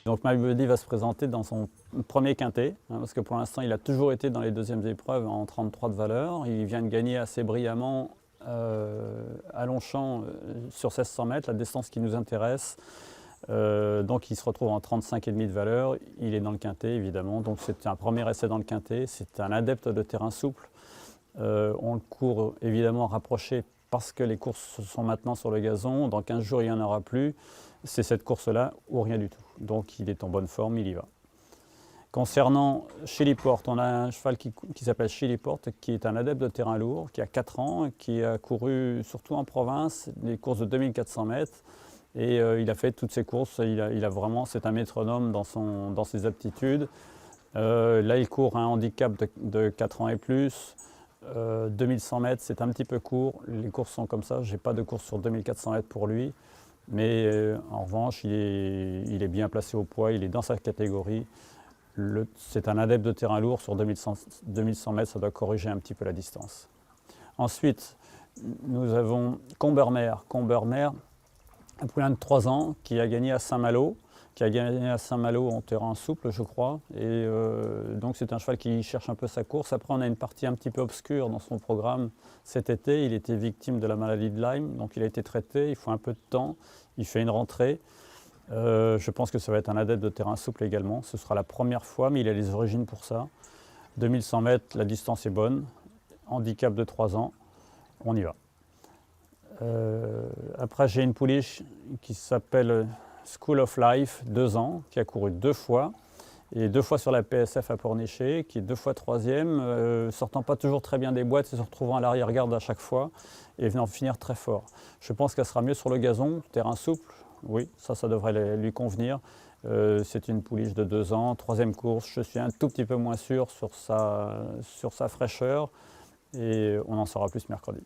Donc My Buddy va se présenter dans son premier quintet, parce que pour l'instant il a toujours été dans les deuxièmes épreuves en 33 de valeur. Il vient de gagner assez brillamment à Longchamp sur 1600 mètres, la distance qui nous intéresse. Donc il se retrouve en 35,5 de valeur, il est dans le quintet évidemment, donc c'est un premier essai dans le quintet, c'est un adepte de terrain souple. On le court évidemment rapproché parce que les courses sont maintenant sur le gazon, dans 15 jours il n'y en aura plus, c'est cette course-là ou rien du tout. Donc il est en bonne forme, il y va. Concernant Chiliport, on a un cheval qui s'appelle Chiliport, qui est un adepte de terrain lourd, qui a 4 ans, qui a couru surtout en province, des courses de 2400 mètres. Et il a fait toutes ses courses, il a vraiment, c'est un métronome dans ses aptitudes. Là, il court un handicap de 4 ans et plus. 2100 mètres, c'est un petit peu court. Les courses sont comme ça, je n'ai pas de course sur 2400 mètres pour lui. Mais en revanche, il est bien placé au poids, il est dans sa catégorie. C'est un adepte de terrain lourd, sur 2100 mètres, ça doit corriger un petit peu la distance. Ensuite, nous avons Combermer. Combermer, un poulain de 3 ans qui a gagné à Saint-Malo, en terrain souple, je crois. Et donc c'est un cheval qui cherche un peu sa course. Après, on a une partie un petit peu obscure dans son programme. Cet été, il était victime de la maladie de Lyme, donc il a été traité, il faut un peu de temps. Il fait une rentrée. Je pense que ça va être un adepte de terrain souple également. Ce sera la première fois, mais il a les origines pour ça. 2100 mètres, la distance est bonne. Handicap de 3 ans, on y va. Après, j'ai une pouliche qui s'appelle School of Life, 2 ans, qui a couru 2 fois, et 2 fois sur la PSF à Pornichet, qui est 2 fois 3e, sortant pas toujours très bien des boîtes, se retrouvant à l'arrière-garde à chaque fois, et venant finir très fort. Je pense qu'elle sera mieux sur le gazon, terrain souple, oui, ça devrait lui convenir. C'est une pouliche de 2 ans, 3e course, je suis un tout petit peu moins sûr sur sa fraîcheur, et on en saura plus mercredi.